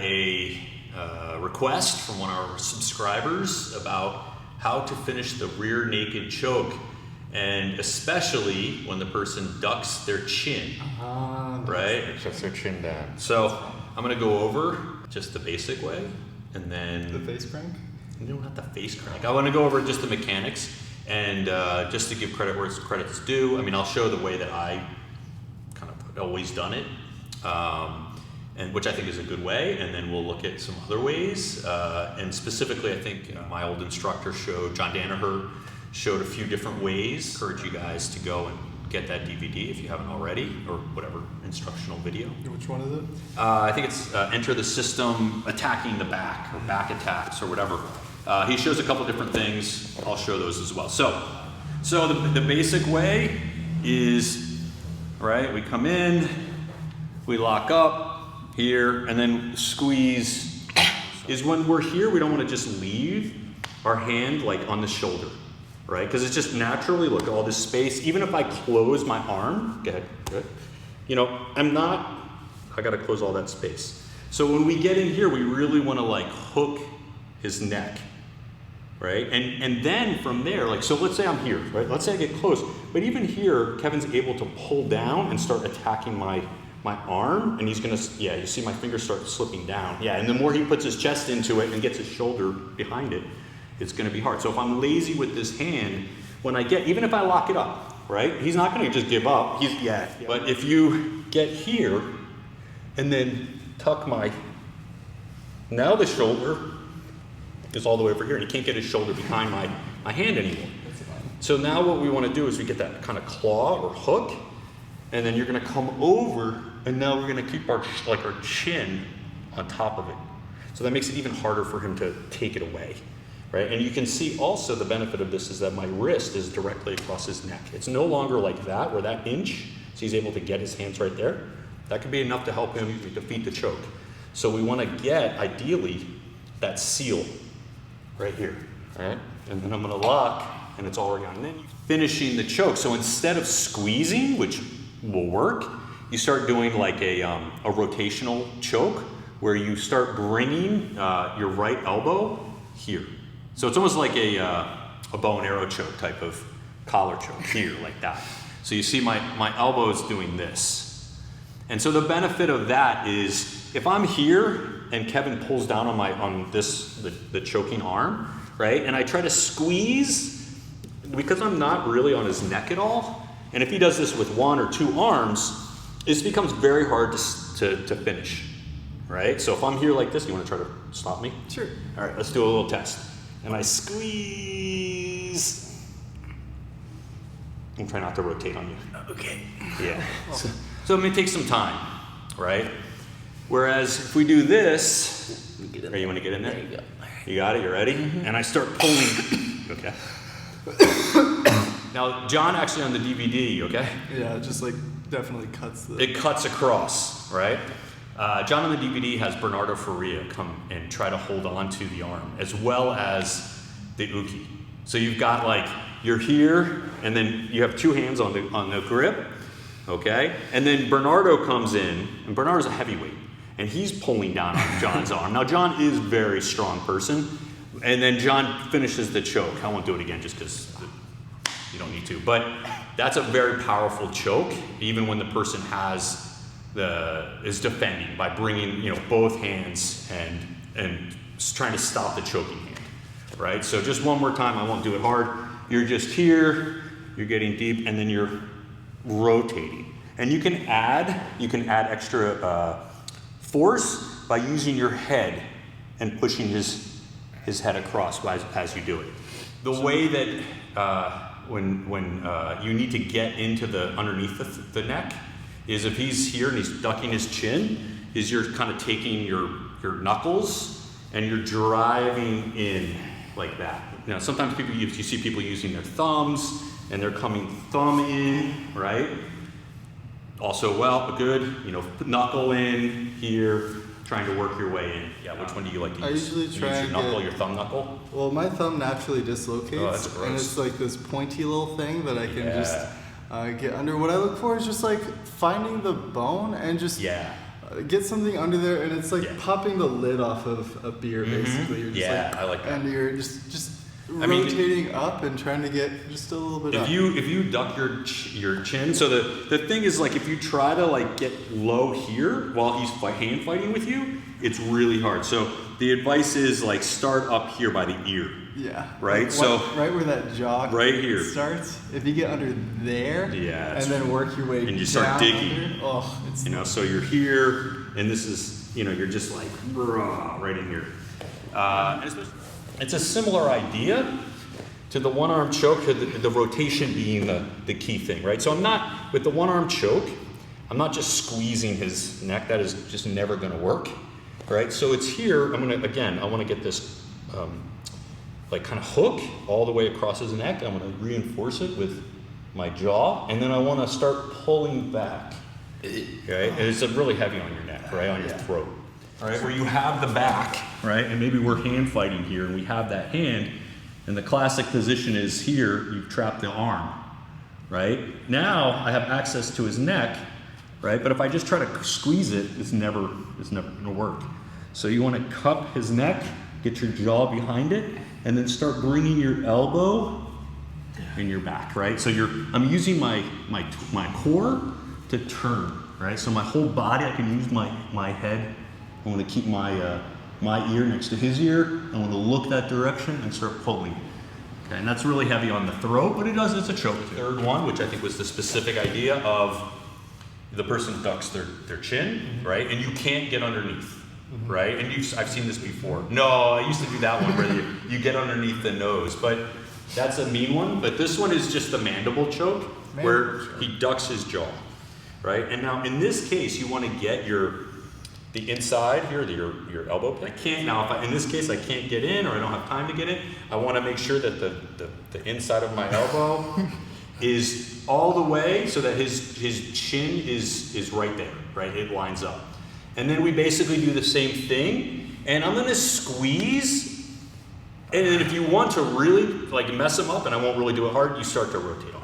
a request from one of our subscribers about how to finish the rear naked choke, and especially when the person ducks their chin, right? Shuts their chin down. So I'm gonna go over just the basic way, and then the face crank. No, not the face crank. I want to go over just the mechanics, and just to give credit where credit's due. I mean, I'll show the way that I kind of always done it, and which I think is a good way, and then we'll look at some other ways. And specifically, I think my old instructor John Danaher showed a few different ways. Encourage you guys to go and get that DVD if you haven't already, or whatever instructional video. Which one is it? I think it's Enter the System, Attacking the Back, or Back Attacks, or whatever. He shows a couple different things. I'll show those as well. So the basic way is, right, we come in, we lock up here, and then squeeze. Is when we're here, we don't want to just leave our hand like on the shoulder, right? Because it's just naturally, look, all this space. Even if I close my arm, good, I got to close all that space. So when we get in here, we really want to like hook his neck, right? And then from there, like, so let's say I'm here, right? Let's say I get close, but even here, Kevin's able to pull down and start attacking my arm, and he's gonna, you see my fingers start slipping down. Yeah, and the more he puts his chest into it and gets his shoulder behind it, it's gonna be hard. So if I'm lazy with this hand, when I get, even if I lock it up, right? He's not gonna just give up. But if you get here and then tuck now the shoulder is all the way over here, and he can't get his shoulder behind my hand anymore. So now what we want to do is we get that kind of claw or hook, and then you're going to come over, and now we're going to keep our chin on top of it. So that makes it even harder for him to take it away, right? And you can see also the benefit of this is that my wrist is directly across his neck. It's no longer like that, where that inch, so he's able to get his hands right there. That could be enough to help him defeat the choke. So we want to get, ideally, that seal right here, all right? And then I'm gonna lock, and it's already on. And then finishing the choke. So instead of squeezing, which will work, you start doing like a rotational choke, where you start bringing your right elbow here. So it's almost like a bow and arrow choke type of collar choke here, like that. So you see my elbow is doing this. And so the benefit of that is, if I'm here and Kevin pulls down on the choking arm, right? And I try to squeeze, because I'm not really on his neck at all. And if he does this with one or two arms, it becomes very hard to finish, right? So if I'm here like this, you want to try to stop me? Sure. All right, let's do a little test. And I squeeze. And try not to rotate on you. Okay. Yeah. So it may take some time, right? Whereas if we do this, you want to get in there? There you go. You got it? You ready? Mm-hmm. And I start pulling. Okay. Now, John actually on the DVD, okay? Yeah, it just like definitely cuts It cuts across, right? John on the DVD has Bernardo Faria come and try to hold on to the arm, as well as the uke. So you've got like, you're here, and then you have two hands on the grip, okay? And then Bernardo comes in, and Bernardo's a heavyweight, and he's pulling down on John's arm. Now, John is a very strong person, and then John finishes the choke. I won't do it again just because you don't need to, but that's a very powerful choke, even when the person is defending by bringing both hands and trying to stop the choking hand, right? So just one more time, I won't do it hard. You're just here, you're getting deep, and then you're rotating. And you can add extra force by using your head and pushing his head across as you do it. The way that when you need to get into underneath the neck is if he's here and he's ducking his chin, is you're kind of taking your knuckles and you're driving in like that. Sometimes you see people using their thumbs and they're coming thumb in, right? Also, good, knuckle in here, trying to work your way in. Yeah, which one do you like to use? I usually try your knuckle, your thumb knuckle? Well, my thumb naturally dislocates, that's gross. and it's like this pointy little thing that I can just get under. What I look for is just like finding the bone and just get something under there, and it's like Yeah. popping the lid off of a beer, basically. You're just Yeah, I like that. And you're just I mean, rotating up and trying to get just a little bit up. If you duck your chin, so the thing is, like, if you try to like get low here while he's hand fighting with you, it's really hard. So the advice is like start up here by the ear. Yeah. Right? Like, So right where that jaw right here starts. If you get under there, Yeah, and then work your way and you start down digging. under, oh, it's You know, so you're here, and this is, you know, you're just like right in here. And it's a similar idea to the one-arm choke, the rotation being the key thing, right? So I'm not, with the one-arm choke, I'm not just squeezing his neck. That is just never going to work, right? So it's here. I want to get this like kind of hook all the way across his neck. I'm going to reinforce it with my jaw, and then I want to start pulling back. Okay, and it's really heavy on your neck, right, on your throat. All right, where you have the back, right, and maybe we're hand fighting here, and we have that hand, and the classic position is here. You've trapped the arm, right? Now I have access to his neck, right? But if I just try to squeeze it, it's never going to work. So you want to cup his neck, get your jaw behind it, and then start bringing your elbow in your back, right? So I'm using my core to turn, right? So my whole body, I can use my head. I want to keep my ear next to his ear. I want to look that direction and start pulling. Okay, and that's really heavy on the throat, but it's a choke. Third one, which I think was the specific idea of the person ducks their chin, right? And you can't get underneath. Right, and I've seen this before. No, I used to do that one where you get underneath the nose, but that's a mean one. But this one is just the mandible choke, where he ducks his jaw, right? And now in this case, you want to get the inside here, your elbow. I can't now. In this case, I can't get in, or I don't have time to get in. I want to make sure that the inside of my elbow is all the way, so that his chin is right there, right? It lines up. And then we basically do the same thing, and I'm gonna squeeze, and then if you want to really like mess him up, and I won't really do it hard, you start to rotate on.